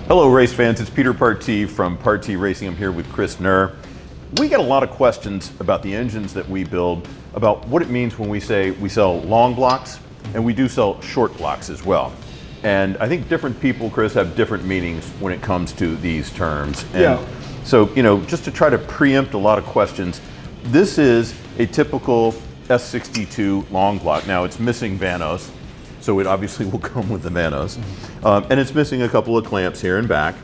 Hello race fans, it's Peter Partee from Partee Racing. I'm here with Chris Knerr. We get a lot of questions about the engines that we build, about what it means when we say we sell long blocks, and we do sell short blocks as well. And I think different people, Chris, have different meanings when it comes to these terms. And so, just to try to preempt a lot of questions, this is a typical S62 long block. Now it's missing vanos, so it obviously will come with the vanos. And it's missing a couple of clamps here and back.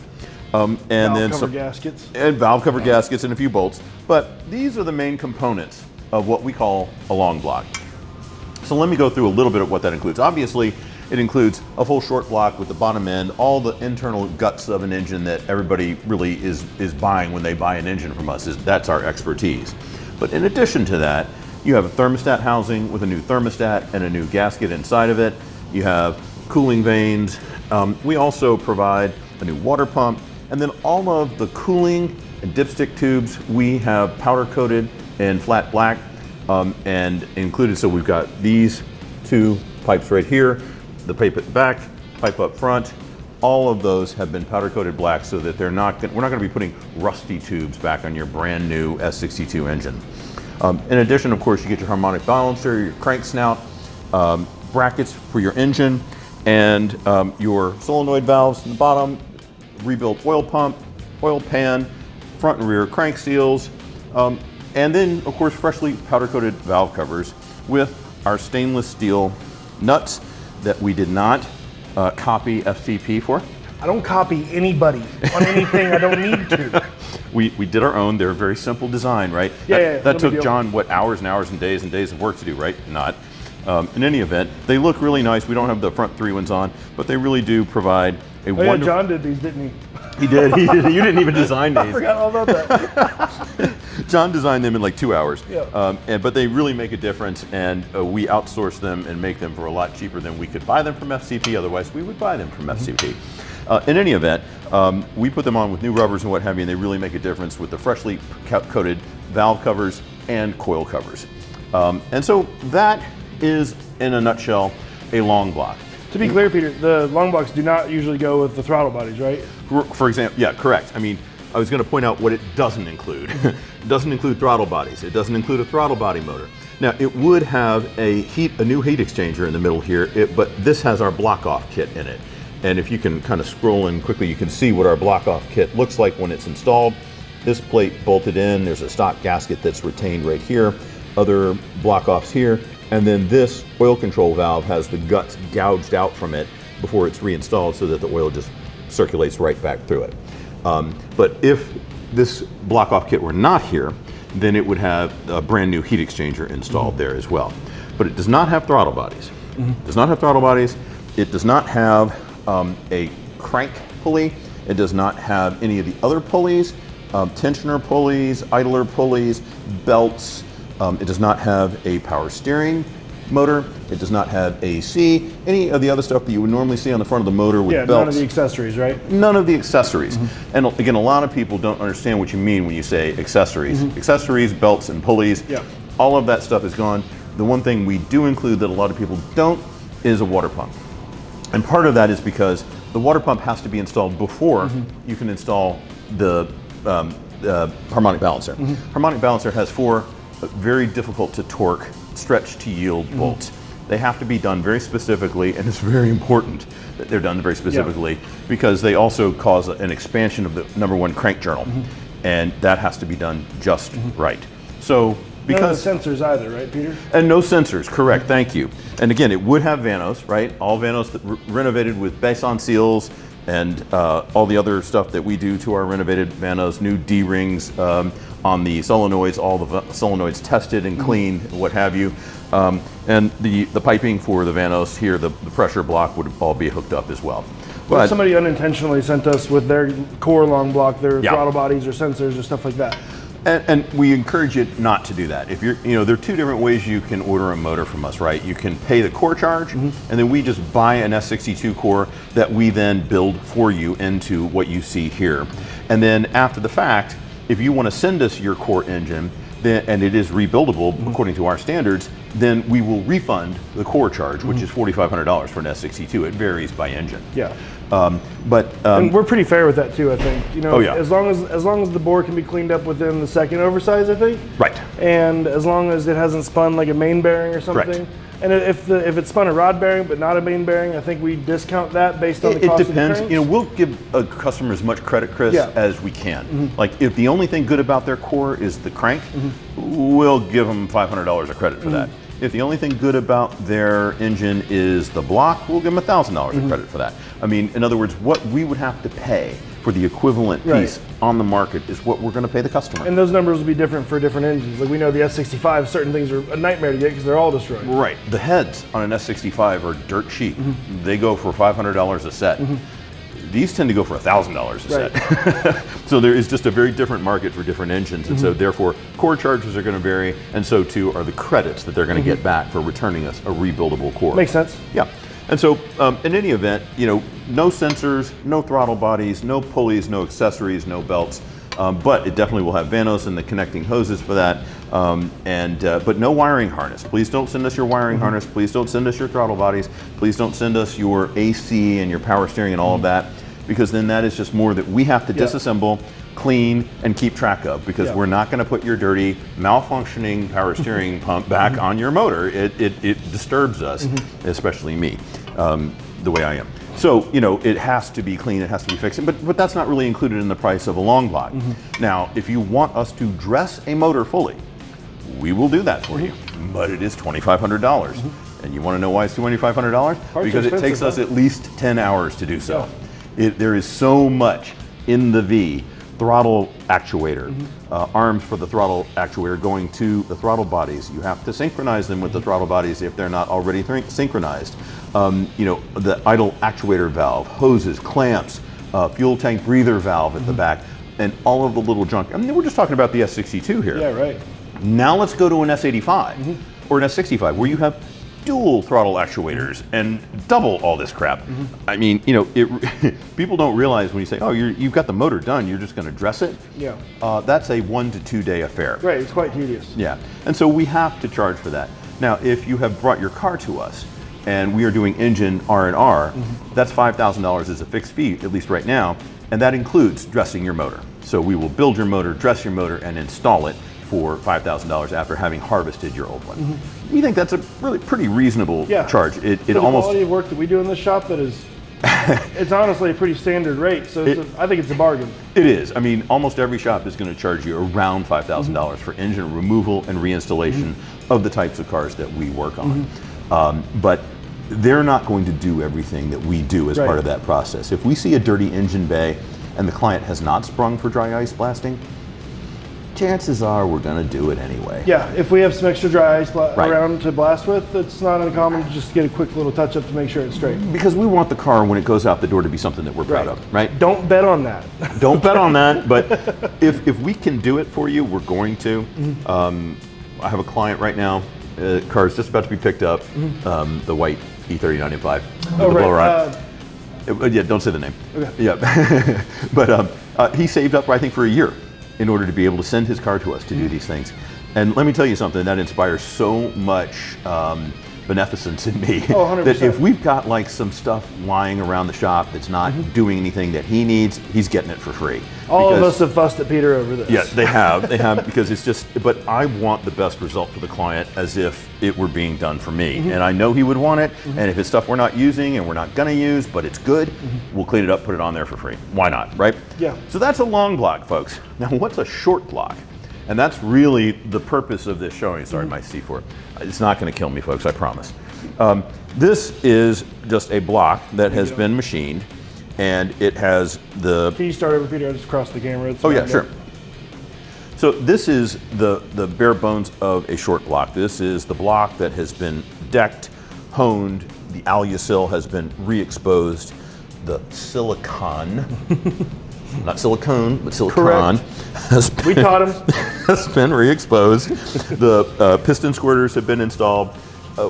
And then valve cover gaskets. And valve cover gaskets and a few bolts. But these are the main components of what we call a long block. So let me go through a little bit of what that includes. Obviously, it includes a full short block with the bottom end, all the internal guts of an engine that everybody really is buying when they buy an engine from us. That's our expertise. But in addition to that, you have a thermostat housing with a new thermostat and a new gasket inside of it. You have cooling vanes. We also provide a new water pump, and then all of the cooling and dipstick tubes we have powder coated in flat black and included. So we've got these two pipes right here, the pipe at the back, pipe up front. All of those have been powder coated black so that we're not going to be putting rusty tubes back on your brand new S62 engine. In addition, of course, you get your harmonic balancer, your crank snout, brackets for your engine, and your solenoid valves in the bottom, rebuilt oil pump, oil pan, front and rear crank seals, and then, of course, freshly powder coated valve covers with our stainless steel nuts that we did not copy FCP for. I don't copy anybody on anything I don't need to. We did our own. They're a very simple design, right? That took John, what, hours and hours and days of work to do, right? Not. In any event, they look really nice. We don't have the front three ones on, but they really do provide a wonderful... Yeah, John did these, didn't he? He did. You didn't even design these. I forgot all about that. John designed them in like 2 hours. Yeah. But they really make a difference, and we outsource them and make them for a lot cheaper than we could buy them from FCP. Otherwise, we would buy them from FCP. In any event, we put them on with new rubbers and what have you, and they really make a difference with the freshly coated valve covers and coil covers. And so that is, in a nutshell, a long block. To be clear, Peter, the long blocks do not usually go with the throttle bodies, right? For example, yeah, correct. I mean, I was going to point out what it doesn't include. It doesn't include throttle bodies. It doesn't include a throttle body motor. Now, it would have a new heat exchanger in the middle here, but this has our block-off kit in it. And if you can kind of scroll in quickly, you can see what our block-off kit looks like when it's installed. This plate bolted in, there's a stock gasket that's retained right here, other block-offs here, and then this oil control valve has the guts gouged out from it before it's reinstalled so that the oil just circulates right back through it. But if this block-off kit were not here, then it would have a brand new heat exchanger installed there as well. But it does not have throttle bodies. It does not have throttle bodies. It does not have a crank pulley. It does not have any of the other pulleys, tensioner pulleys, idler pulleys, belts. It does not have a power steering motor. It does not have AC, any of the other stuff that you would normally see on the front of the motor with belts. None of the accessories, right? None of the accessories. And again, a lot of people don't understand what you mean when you say accessories. Accessories, belts, and pulleys, all of that stuff is gone. The one thing we do include that a lot of people don't is a water pump. And part of that is because the water pump has to be installed before you can install the harmonic balancer. Harmonic balancer has 4 very difficult to torque, stretch to yield bolts. They have to be done very specifically, and it's very important that they're done very specifically because they also cause an expansion of the #1 crank journal, and that has to be done just right. So because no sensors either, right, Peter? And no sensors, correct, thank you. And again, it would have vanos, right? All vanos that renovated with Bason seals and all the other stuff that we do to our renovated vanos, new D-rings on the solenoids, all the solenoids tested and cleaned, what have you. And the piping for the vanos here, the pressure block would all be hooked up as well. But somebody unintentionally sent us with their core long block, their throttle bodies or sensors or stuff like that. And we encourage you not to do that. If you're, there are 2 different ways you can order a motor from us, right? You can pay the core charge, and then we just buy an S62 core that we then build for you into what you see here. And then after the fact, if you want to send us your core engine, then, and it is rebuildable according to our standards, then we will refund the core charge, which is $4,500 for an S62. It varies by engine. Yeah. And we're pretty fair with that too, I think. You know, oh, yeah. as long as the bore can be cleaned up within the second oversize, I think. Right. And as long as it hasn't spun like a main bearing or something. Correct. And if it spun a rod bearing but not a main bearing, I think we discount that based on the cost of the cranks. It depends. You know, we'll give a customer as much credit, Chris, as we can. Like if the only thing good about their core is the crank, we'll give them $500 of credit for that. If the only thing good about their engine is the block, we'll give them $1,000 of credit for that. I mean, in other words, what we would have to pay for the equivalent piece on the market is what we're going to pay the customer. And those numbers will be different for different engines. Like we know the S65, certain things are a nightmare to get because they're all destroyed. Right. The heads on an S65 are dirt cheap. They go for $500 a set. These tend to go for $1,000 a set. So there is just a very different market for different engines, and so therefore core charges are going to vary, and so too are the credits that they're going to get back for returning us a rebuildable core. Makes sense. Yeah. And so in any event, you know, no sensors, no throttle bodies, no pulleys, no accessories, no belts, but it definitely will have vanos and the connecting hoses for that, but no wiring harness. Please don't send us your wiring harness. Please don't send us your throttle bodies. Please don't send us your AC and your power steering and all of that, because then that is just more that we have to disassemble, clean, and keep track of, because we're not going to put your dirty, malfunctioning power steering pump back on your motor. It disturbs us, especially me, the way I am. So, you know, it has to be clean, it has to be fixed, but that's not really included in the price of a long block. Now, if you want us to dress a motor fully, we will do that for you, but it is $2,500. And you want to know why it's $2,500? Because it takes us at least 10 hours to do so. There is so much in the V, throttle actuator, arms for the throttle actuator going to the throttle bodies. You have to synchronize them with the throttle bodies if they're not already synchronized. You know, the idle actuator valve, hoses, clamps, fuel tank breather valve at the back, and all of the little junk. I mean, we're just talking about the S62 here. Yeah, right. Now let's go to an S85 or an S65 where you have dual throttle actuators and double all this crap. I mean, you know, people don't realize when you say, oh, you've got the motor done, you're just going to dress it. Yeah. That's a 1 to 2 day affair. Right, it's quite tedious. Yeah, and so we have to charge for that. Now, if you have brought your car to us and we are doing engine R&R, that's $5,000 as a fixed fee, at least right now, and that includes dressing your motor. So we will build your motor, dress your motor, and install it for $5,000 after having harvested your old one. We think that's a really pretty reasonable charge. For the quality of work that we do in this shop, that is, it's honestly a pretty standard rate. So I think it's a bargain. It is. I mean, almost every shop is going to charge you around $5,000 for engine removal and reinstallation of the types of cars that we work on. But they're not going to do everything that we do as part of that process. If we see a dirty engine bay and the client has not sprung for dry ice blasting, chances are we're going to do it anyway. Yeah, if we have some extra dry ice around to blast with, it's not uncommon to just get a quick little touch up to make sure it's straight. Because we want the car when it goes out the door to be something that we're proud of, right? Don't bet on that. Don't bet on that, but if we can do it for you, we're going to. I have a client right now, the car is just about to be picked up, the white E39 M5. Oh, the right. Yeah, don't say the name. Okay. Yeah, but he saved up, I think, for a year in order to be able to send his car to us to do these things. And let me tell you something, that inspires so much beneficence in me. Oh, 100%. That if we've got like some stuff lying around the shop that's not doing anything that he needs, he's getting it for free. All of us have fussed at Peter over this. Yeah, they have, because it's just, but I want the best result for the client as if it were being done for me. And I know he would want it, and if it's stuff we're not using and we're not gonna use, but it's good, we'll clean it up, put it on there for free. Why not, right? Yeah. So that's a long block, folks. Now what's a short block? And that's really the purpose of this showing. Sorry, my C4. It's not gonna kill me, folks, I promise. This is just a block that has been machined, and it has the... Can you start over, Peter? I just crossed the camera. Oh yeah, sure. So this is the bare bones of a short block. This is the block that has been decked, honed, the alusil has been re-exposed, the silicon, not silicone, but silicon, has been re-exposed. The piston squirters have been installed.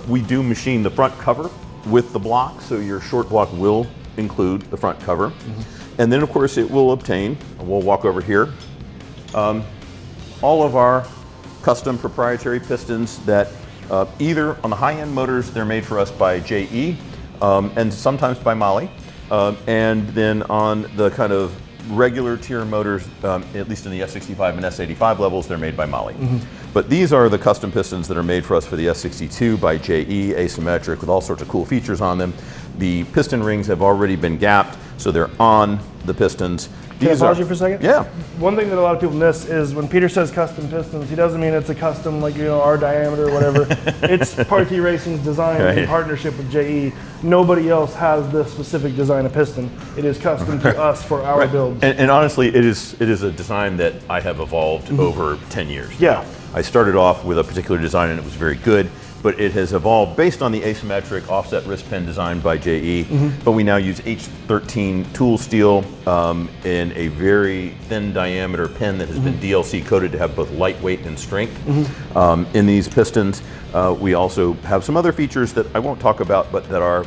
We do machine the front cover with the block, so your short block will include the front cover. And then of course it will obtain, we'll walk over here, all of our custom proprietary pistons that Either on the high-end motors, they're made for us by JE, and sometimes by Moly. And then on the kind of regular tier motors, at least in the S65 and S85 levels, they're made by Moly. But these are the custom pistons that are made for us for the S62 by JE, asymmetric, with all sorts of cool features on them. The piston rings have already been gapped, so they're on the pistons. Can I pause you for a second? Yeah. One thing that a lot of people miss is when Peter says custom pistons, he doesn't mean it's a custom, like, you know, our diameter or whatever. It's Partee Racing's design in partnership with JE. Nobody else has this specific design of piston. It is custom to us for our builds. And honestly, it is a design that I have evolved over 10 years. Yeah. I started off with a particular design and it was very good, but it has evolved based on the asymmetric offset wrist pin designed by JE, but we now use H13 tool steel in a very thin diameter pin that has been DLC coated to have both lightweight and strength in these pistons. We also have some other features that I won't talk about, but that are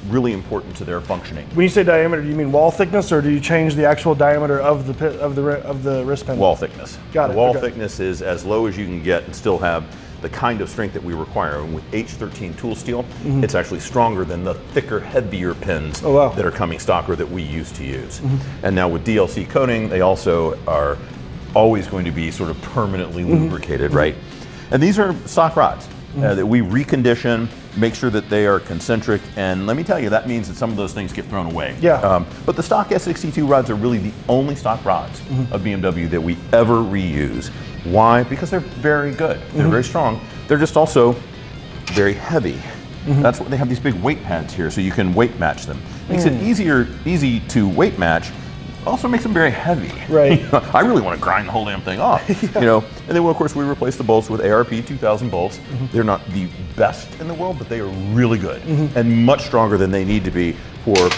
really important to their functioning. When you say diameter, do you mean wall thickness, or do you change the actual diameter of the wrist pin? Wall thickness. Got it. The wall thickness is as low as you can get and still have the kind of strength that we require. And with H13 tool steel, it's actually stronger than the thicker, heavier pins that are coming stock or that we used to use. And now with DLC coating, they also are always going to be sort of permanently lubricated, right? And these are stock rods that we recondition, make sure that they are concentric, and let me tell you, that means that some of those things get thrown away. Yeah. But the stock S62 rods are really the only stock rods of BMW that we ever reuse. Why? Because they're very good. They're very strong. They're just also very heavy. That's what they have, these big weight pads here, so you can weight match them. Makes it easy to weight match. Also makes them very heavy. Right. I really want to grind the whole damn thing off. You know. And then of course we replace the bolts with ARP 2000 bolts. They're not the best in the world, but they are really good and much stronger than they need to be for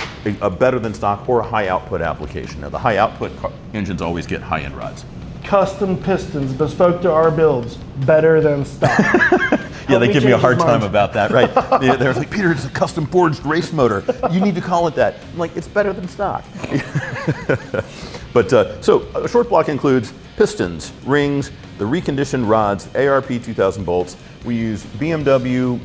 a better than stock or a high output application. Now the high output engines always get high end rods. Custom pistons, bespoke to our builds, better than stock. Yeah, they give me a hard time about that, right? They're like, Peter, it's a custom forged race motor. You need to call it that. I'm like, it's better than stock. But so a short block includes pistons, rings, the reconditioned rods, ARP 2000 bolts. We use BMW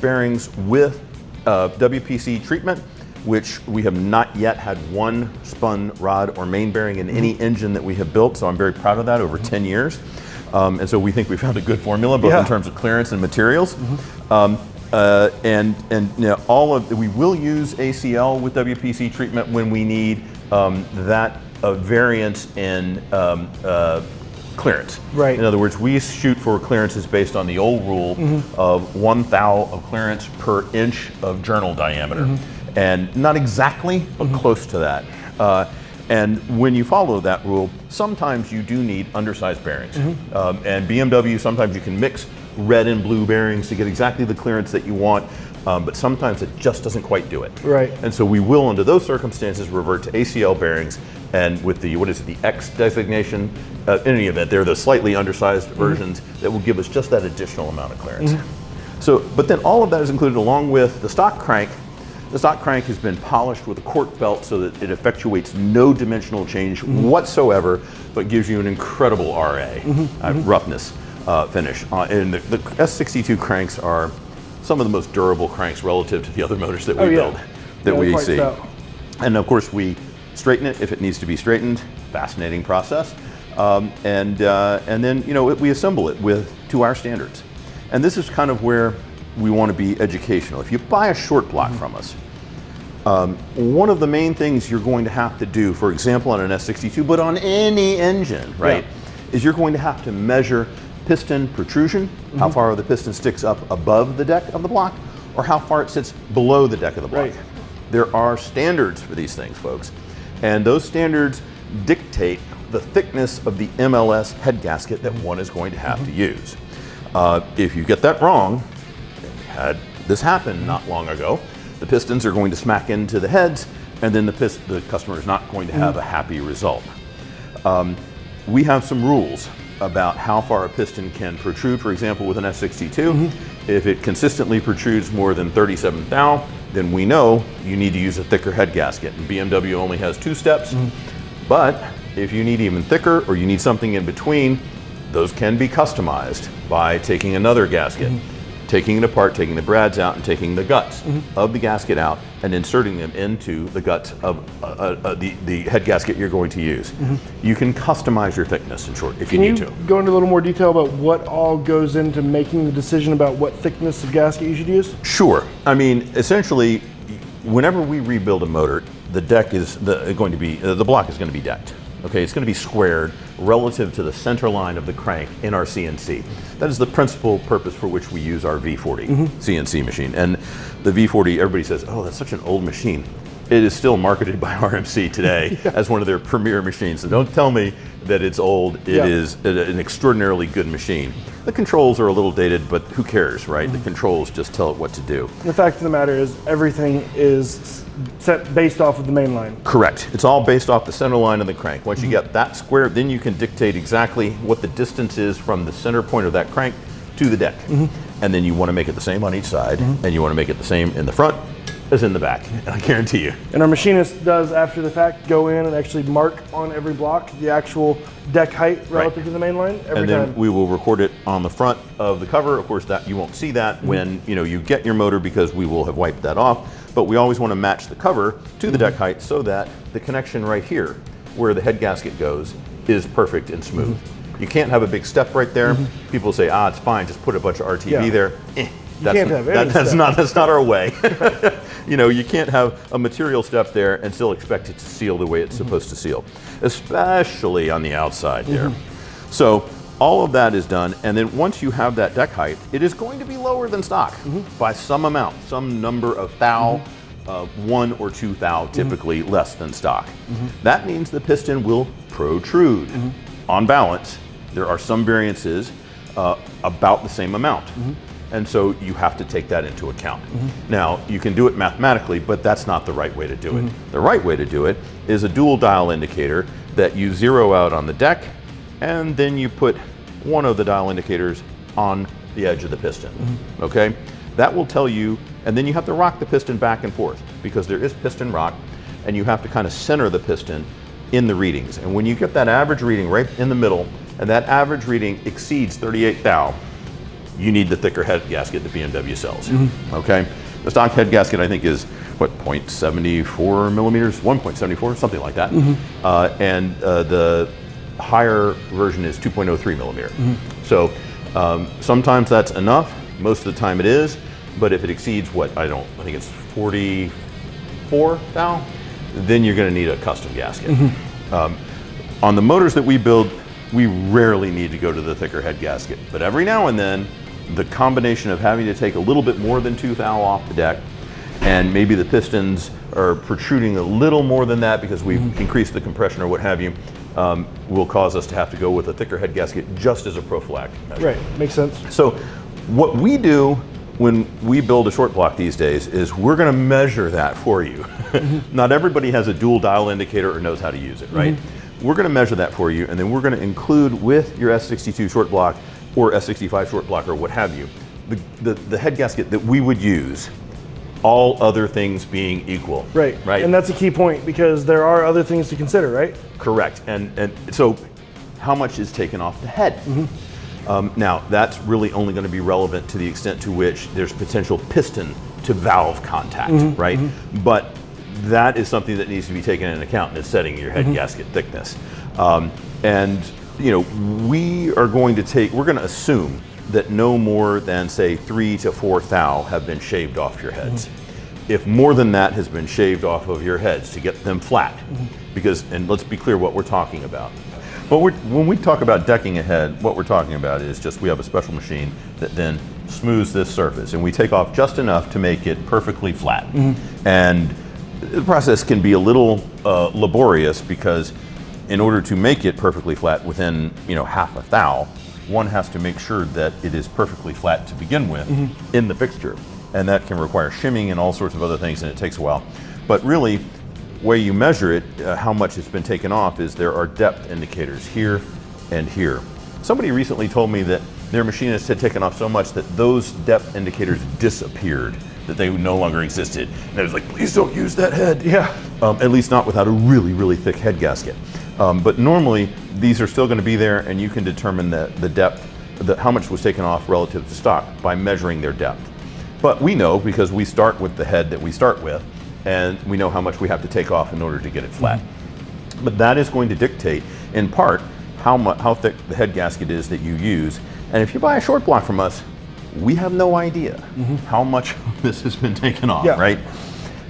bearings with WPC treatment, which we have not yet had one spun rod or main bearing in any engine that we have built. So I'm very proud of that over 10 years. And so we think we found a good formula, both in terms of clearance and materials. And you know, we will use ACL with WPC treatment when we need that variance in clearance. Right. In other words, we shoot for clearances based on the old rule of 1 thou of clearance per inch of journal diameter. And not exactly, but close to that. And when you follow that rule, sometimes you do need undersized bearings. And BMW, sometimes you can mix red and blue bearings to get exactly the clearance that you want, but sometimes it just doesn't quite do it. Right. And so we will, under those circumstances, revert to ACL bearings, and with the, what is it, the X designation, in any event, they're the slightly undersized versions that will give us just that additional amount of clearance. So, but then all of that is included along with the stock crank. The stock crank has been polished with a cork belt so that it effectuates no dimensional change whatsoever, but gives you an incredible RA, roughness finish. And the S62 cranks are some of the most durable cranks relative to the other motors that we build, that we see. And of course we straighten it if it needs to be straightened. Fascinating process. And then, you know, we assemble it to our standards. And this is kind of where we want to be educational. If you buy a short block from us, one of the main things you're going to have to do, for example, on an S62, but on any engine, right, is you're going to have to measure piston protrusion, how far the piston sticks up above the deck of the block, or how far it sits below the deck of the block. There are standards for these things, folks, and those standards dictate the thickness of the MLS head gasket that one is going to have to use. If you get that wrong, had this happen not long ago, the pistons are going to smack into the heads, and then the customer is not going to have a happy result. We have some rules about how far a piston can protrude. For example, with an S62, if it consistently protrudes more than 37 thou, then we know you need to use a thicker head gasket. And BMW only has 2 steps, but if you need even thicker or you need something in between, those can be customized by taking another gasket. taking it apart, taking the brads out, and taking the guts of the gasket out, and inserting them into the guts of the head gasket you're going to use. You can customize your thickness, in short, if you need to. Can you go into a little more detail about what all goes into making the decision about what thickness of gasket you should use? Sure. I mean, essentially, whenever we rebuild a motor, the deck is going to be, the block is going to be decked. Okay, it's going to be squared relative to the center line of the crank in our CNC. That is the principal purpose for which we use our V40 CNC machine. And the V40, everybody says, oh, that's such an old machine. It is still marketed by RMC today as one of their premier machines. So don't tell me that it's old. It is an extraordinarily good machine. The controls are a little dated, but who cares, right? The controls just tell it what to do. The fact of the matter is everything is set based off of the main line. Correct. It's all based off the center line of the crank. Once you get that square, then you can dictate exactly what the distance is from the center point of that crank to the deck. And then you want to make it the same on each side, and you want to make it the same in the front as in the back, and I guarantee you. And our machinist does, after the fact, go in and actually mark on every block the actual deck height relative to the main line every and then time. we will record it on the front of the cover. Of course, that you won't see that when you get your motor, because we will have wiped that off. But we always want to match the cover to the deck height so that the connection right here, where the head gasket goes, is perfect and smooth. You can't have a big step right there. People say, it's fine, just put a bunch of RTV there. That's not our way. You can't have a material step there and still expect it to seal the way it's supposed to seal, especially on the outside there. So all of that is done, and then once you have that deck height, it is going to be lower than stock by some amount, some number of thou, 1 or 2 thou, typically less than stock. That means the piston will protrude. On balance, there are some variances about the same amount. And so you have to take that into account. Now, you can do it mathematically, but that's not the right way to do it. The right way to do it is a dual dial indicator that you zero out on the deck, and then you put one of the dial indicators on the edge of the piston, okay? That will tell you, and then you have to rock the piston back and forth, because there is piston rock, and you have to kind of center the piston in the readings. And when you get that average reading right in the middle, and that average reading exceeds 38 thou, you need the thicker head gasket the BMW sells, okay? The stock head gasket, I think, is, what, 0.74 millimeters, 1.74, something like that. And the higher version is 2.03 millimeter. So sometimes that's enough, most of the time it is, but if it exceeds what, I think it's 44 thou, then you're gonna need a custom gasket. On the motors that we build, we rarely need to go to the thicker head gasket, but every now and then, the combination of having to take a little bit more than 2 thou off the deck, and maybe the pistons are protruding a little more than that because we've increased the compression or what have you, will cause us to have to go with a thicker head gasket just as a prophylactic measure. Right, makes sense. So what we do when we build a short block these days is we're going to measure that for you. Not everybody has a dual dial indicator or knows how to use it, right? We're going to measure that for you, and then we're going to include with your S62 short block or S65 short block or what have you, the head gasket that we would use, all other things being equal. Right. And that's a key point, because there are other things to consider, right? Correct. And so how much is taken off the head? Now, that's really only going to be relevant to the extent to which there's potential piston to valve contact, right? But that is something that needs to be taken into account in setting your head gasket thickness. And we are going to assume that no more than, say, 3 to 4 thou have been shaved off your heads. If more than that has been shaved off of your heads to get them flat, because, and let's be clear what we're talking about. But when we talk about decking a head, what we're talking about is just we have a special machine that then smooths this surface, and we take off just enough to make it perfectly flat. And the process can be a little laborious, because in order to make it perfectly flat within half a thou, one has to make sure that it is perfectly flat to begin with in the fixture, and that can require shimming and all sorts of other things, and it takes a while. But really, way you measure it, how much has been taken off, is there are depth indicators here and here. Somebody recently told me that their machinist had taken off so much that those depth indicators disappeared, that they no longer existed. And I was like, please don't use that head. At least not without a really, really thick head gasket. But normally, these are still going to be there, and you can determine the depth how much was taken off relative to stock by measuring their depth. But we know, because we start with the head that we start with, and we know how much we have to take off in order to get it flat. But that is going to dictate, in part, how thick the head gasket is that you use. And if you buy a short block from us, we have no idea how much of this has been taken off, right?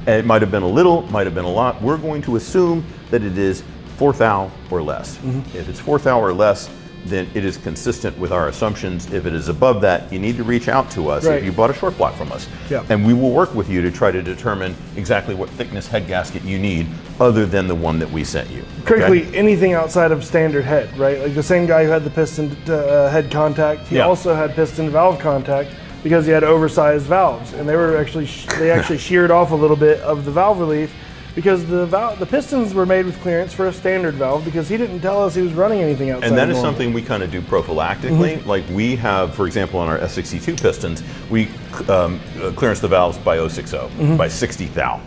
And it might have been a little, might have been a lot. We're going to assume that it is 4th thou or less. If it's 4th thou or less, then it is consistent with our assumptions. If it is above that, you need to reach out to us if you bought a short block from us. And we will work with you to try to determine exactly what thickness head gasket you need other than the one that we sent you. Critically, anything outside of standard head, right? Like the same guy who had the piston head contact, he also had piston valve contact because he had oversized valves, and they actually sheared off a little bit of the valve relief, because the pistons were made with clearance for a standard valve, because he didn't tell us he was running anything outside. And that is something we kind of do prophylactically. Like we have, for example, on our S62 pistons, we clearance the valves by 060, by 60 thou.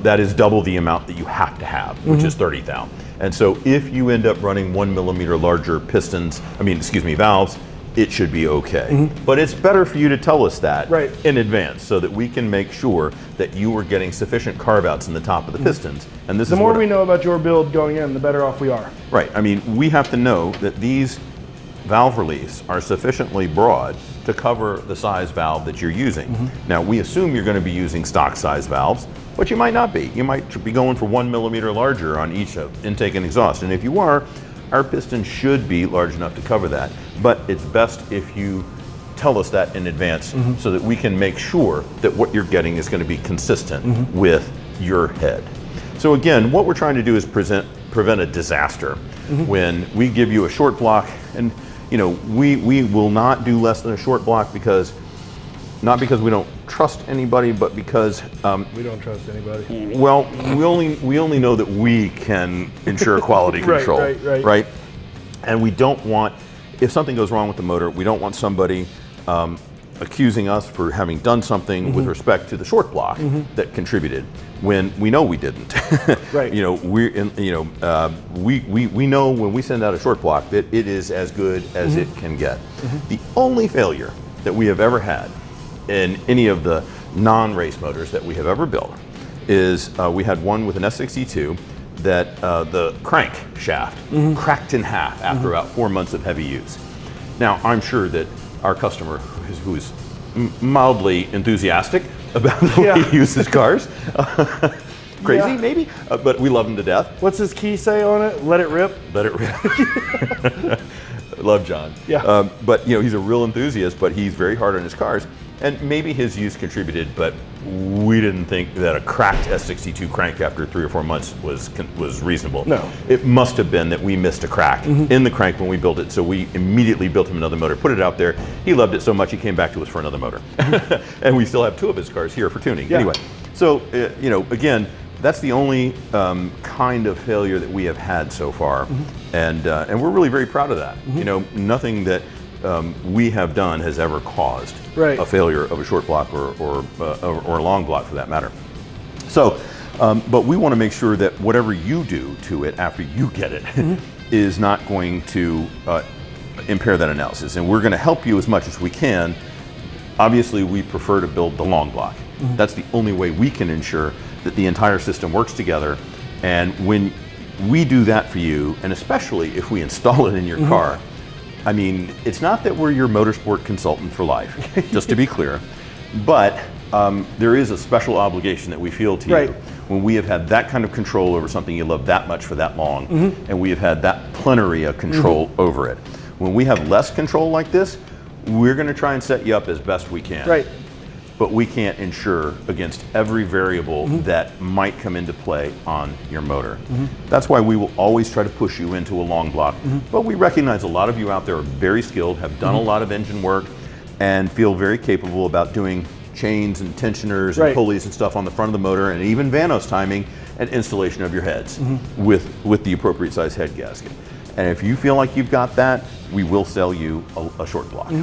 That is double the amount that you have to have, which is 30 thou. And so if you end up running 1 millimeter larger valves, it should be okay. But it's better for you to tell us that in advance, so that we can make sure that you are getting sufficient carve-outs in the top of the pistons. And this the more we know about your build going in, the better off we are. Right. I mean, we have to know that these valve reliefs are sufficiently broad to cover the size valve that you're using. Now, we assume you're going to be using stock size valves, but you might not be. You might be going for 1 millimeter larger on each intake and exhaust. And if you are, our piston should be large enough to cover that. But it's best if you tell us that in advance, so that we can make sure that what you're getting is going to be consistent with your head. So again, what we're trying to do is prevent a disaster. When we give you a short block, and you know, we will not do less than a short block, because not because we don't trust anybody, but because we don't trust anybody. Well, we only know that we can ensure quality control, right? And we don't want, if something goes wrong with the motor, we don't want somebody accusing us for having done something with respect to the short block that contributed, when we know we didn't. You know, we know when we send out a short block that it is as good as it can get. The only failure that we have ever had in any of the non-race motors that we have ever built is we had one with an S62 that the crank shaft cracked in half after about 4 months of heavy use. Now, I'm sure that our customer, who is mildly enthusiastic about the way he uses cars, crazy maybe, but we love him to death. What's his key say on it? Let it rip? Let it rip. Love John. But you know, he's a real enthusiast, but he's very hard on his cars. And maybe his use contributed, but we didn't think that a cracked S62 crank after 3 or 4 months was reasonable. No. It must have been that we missed a crack in the crank when we built it, so we immediately built him another motor, put it out there. He loved it so much he came back to us for another motor. And we still have 2 of his cars here for tuning. Anyway, so you know, again, that's the only kind of failure that we have had so far, and we're really very proud of that. You know, nothing that we have done has ever caused a failure of a short block or a long block, for that matter. So, but we want to make sure that whatever you do to it after you get it is not going to impair that analysis, and we're going to help you as much as we can. Obviously, we prefer to build the long block. That's the only way we can ensure that the entire system works together. And when we do that for you, and especially if we install it in your car, I mean, it's not that we're your motorsport consultant for life, just to be clear, but there is a special obligation that we feel to you when we have had that kind of control over something you love that much for that long, and we have had that plenary of control over it. When we have less control like this, we're going to try and set you up as best we can. But we can't insure against every variable that might come into play on your motor. That's why we will always try to push you into a long block. But we recognize a lot of you out there are very skilled, have done a lot of engine work, and feel very capable about doing chains and tensioners and pulleys and stuff on the front of the motor, and even Vanos timing and installation of your heads with the appropriate size head gasket. And if you feel like you've got that, we will sell you a short block.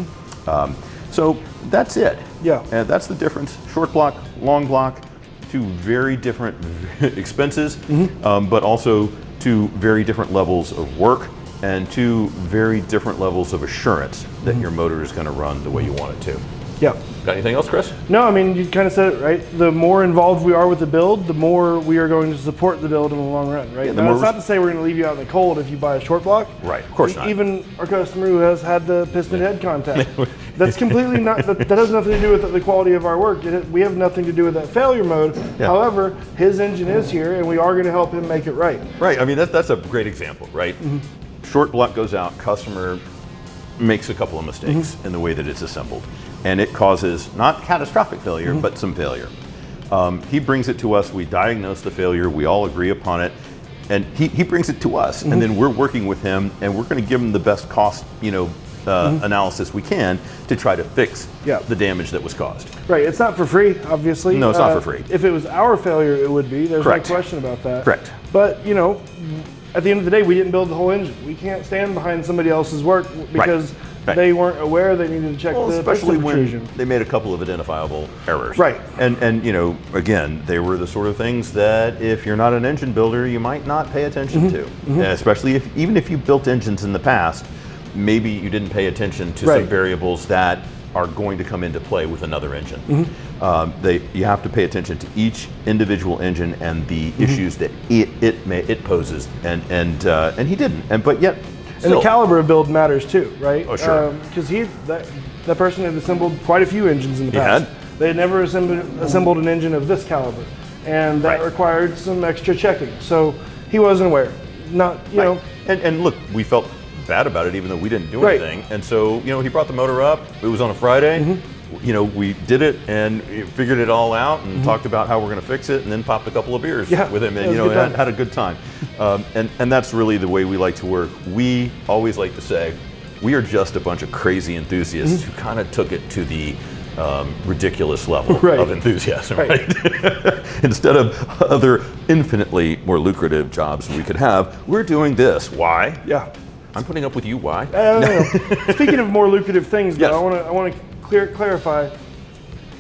So that's it. And that's the difference. Short block, long block, 2 very different expenses, but also 2 very different levels of work and two very different levels of assurance that your motor is going to run the way you want it to. Yeah. Got anything else, Chris? No, I mean, you kind of said it, right? The more involved we are with the build, the more we are going to support the build in the long run, right? Yeah, now, it's not to say we're going to leave you out in the cold if you buy a short block. Right, of course not. Even our customer who has had the piston head contact. That's completely not, that has nothing to do with the quality of our work. We have nothing to do with that failure mode. Yeah. However, his engine is here and we are going to help him make it right. Right, I mean, that's a great example, right? Short block goes out, customer makes a couple of mistakes in the way that it's assembled. And it causes not catastrophic failure, but some failure. He brings it to us, we diagnose the failure, we all agree upon it, and he brings it to us, and then we're working with him, and we're going to give him the best cost, analysis we can to try to fix the damage that was caused. Right, it's not for free, obviously. No, it's not for free. If it was our failure, it would be. There's Correct. no question about that. Correct. But, at the end of the day, we didn't build the whole engine. We can't stand behind somebody else's work because they weren't aware they needed to check the especially piston when protrusion. they made a couple of identifiable errors. Right. And again, they were the sort of things that if you're not an engine builder, you might not pay attention to. Especially even if you built engines in the past, maybe you didn't pay attention to some variables that are going to come into play with another engine. You have to pay attention to each individual engine and the issues that it poses, and he didn't. But yet, and the caliber of build matters too, right? Oh, sure. Because that person had assembled quite a few engines in the past. They had never assembled an engine of this caliber, and that required some extra checking. So he wasn't aware. And look, we felt bad about it even though we didn't do anything. And so, he brought the motor up. It was on a Friday. We did it and figured it all out and talked about how we're going to fix it, and then popped a couple of beers with him, and had a good time. And that's really the way we like to work. We always like to say we are just a bunch of crazy enthusiasts who kind of took it to the ridiculous level of enthusiasm, right? Instead of other infinitely more lucrative jobs we could have, we're doing this. Why? Yeah. I'm putting up with you. Why? Speaking of more lucrative things, though, I want to clarify.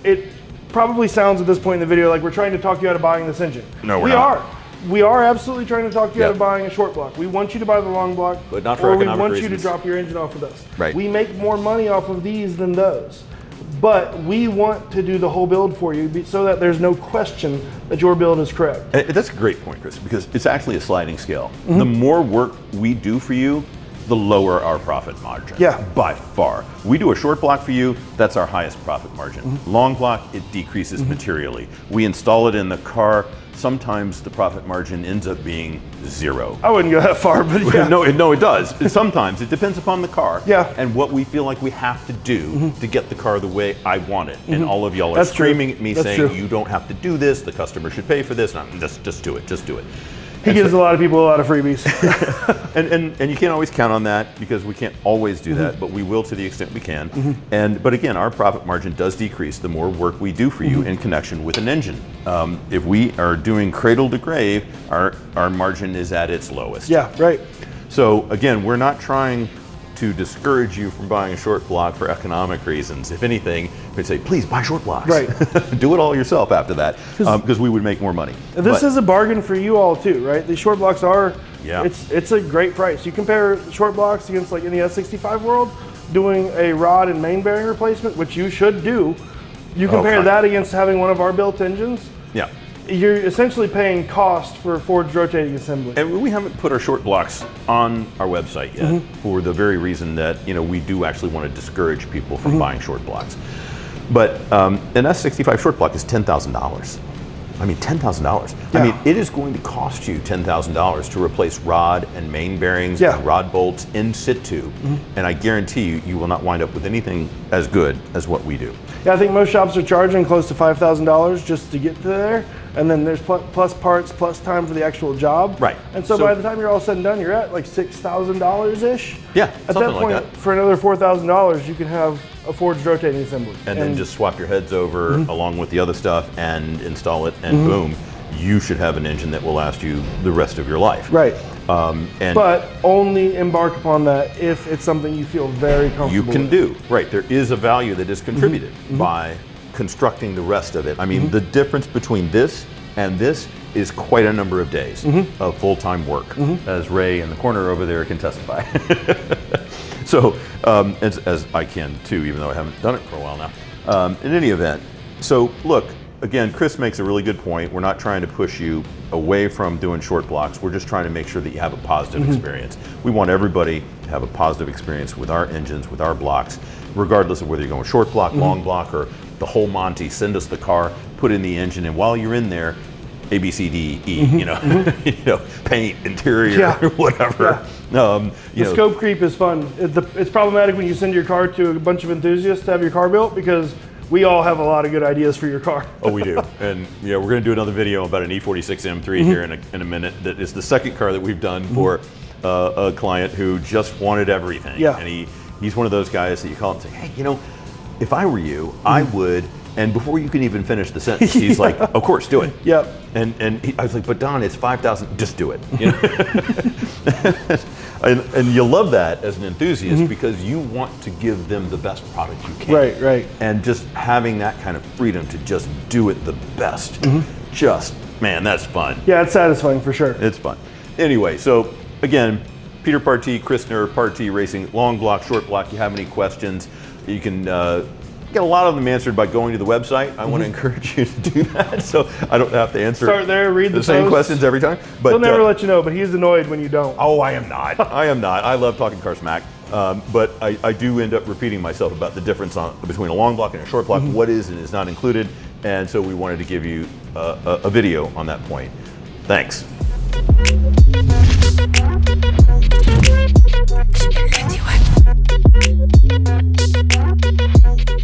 It probably sounds at this point in the video like we're trying to talk you out of buying this engine. No, we're not. We are absolutely trying to talk you out of buying a short block. We want you to buy the long block, but not for economic we want reasons. you to drop your engine off with us. Right. We make more money off of these than those. But we want to do the whole build for you so that there's no question that your build is correct. That's a great point, Chris, because it's actually a sliding scale. The more work we do for you, the lower our profit margin. By far. We do a short block for you, that's our highest profit margin. Long block, it decreases materially. We install it in the car, sometimes the profit margin ends up being zero. I wouldn't go that far, but yeah. No, it does. Sometimes it depends upon the car and what we feel like we have to do to get the car the way I want it. And all of y'all are screaming at me saying, you don't have to do this, the customer should pay for this. And I'm just do it, just do it. He gives a lot of people a lot of freebies. and you can't always count on that because we can't always do that, but we will to the extent we can. But again, our profit margin does decrease the more work we do for you in connection with an engine. If we are doing cradle to grave, our margin is at its lowest. Yeah, right. So again, we're not trying to discourage you from buying a short block for economic reasons. If anything, we'd say, please buy short blocks. Right. Do it all yourself after that, because we would make more money. This is a bargain for you all too, right? These short blocks are, Yeah. It's a great price. You compare short blocks against, like, in the S65 world, doing a rod and main bearing replacement, which you should do. You compare that against having one of our built engines. Yeah. You're essentially paying cost for forged rotating assembly. And we haven't put our short blocks on our website yet for the very reason that we do actually want to discourage people from buying short blocks. But an S65 short block is $10,000. I mean, $10,000. Yeah. I mean, it is going to cost you $10,000 to replace rod and main bearings and rod bolts in situ. And I guarantee you, you will not wind up with anything as good as what we do. Yeah, I think most shops are charging close to $5,000 just to get to there. And then there's plus parts, plus time for the actual job. Right. And so by the time you're all said and done, you're at like $6,000-ish. Yeah, at that point, for another $4,000, you can have a forged rotating assembly. And then just swap your heads over along with the other stuff and install it, and boom, you should have an engine that will last you the rest of your life. Right. And but only embark upon that if it's something you feel very comfortable you can with. do. Right. There is a value that is contributed by constructing the rest of it. I mean, the difference between this and this is quite a number of days of full-time work, as Ray in the corner over there can testify. So, as I can too, even though I haven't done it for a while now. In any event, so look, again, Chris makes a really good point. We're not trying to push you away from doing short blocks. We're just trying to make sure that you have a positive experience. We want everybody to have a positive experience with our engines, with our blocks, regardless of whether you're going short block, long block, or the whole Monty. Send us the car, put in the engine, and while you're in there, A, B, C, D, E, you know, paint, interior, whatever. The scope creep is fun. It's problematic when you send your car to a bunch of enthusiasts to have your car built, because we all have a lot of good ideas for your car. Oh, we do. And yeah, we're going to do another video about an E46 M3 here in a minute. That is the second car that we've done for a client who just wanted everything. Yeah. And he's one of those guys that you call and say, hey, you know, if I were you, I would. And before you can even finish the sentence, he's like, of course, do it. Yep. And I was like, but Don, it's 5,000, just do it. You know? and you love that as an enthusiast because you want to give them the best product you can. Right, right. And just having that kind of freedom to just do it the best, just, man, that's fun. Yeah, it's satisfying for sure. It's fun. Anyway, so again, Peter Partee, Chris Knerr, Partee Racing, long block, short block. You have any questions, you can get a lot of them answered by going to the website. I want to encourage you to do that, so I don't have to answer Start there, read the same posts. questions every time. But He'll never let you know, but he's annoyed when you don't. Oh, I am not. I am not. I love talking car smack, but I do end up repeating myself about the difference between a long block and a short block, what is and is not included, and so we wanted to give you a video on that point. Thanks. Radio.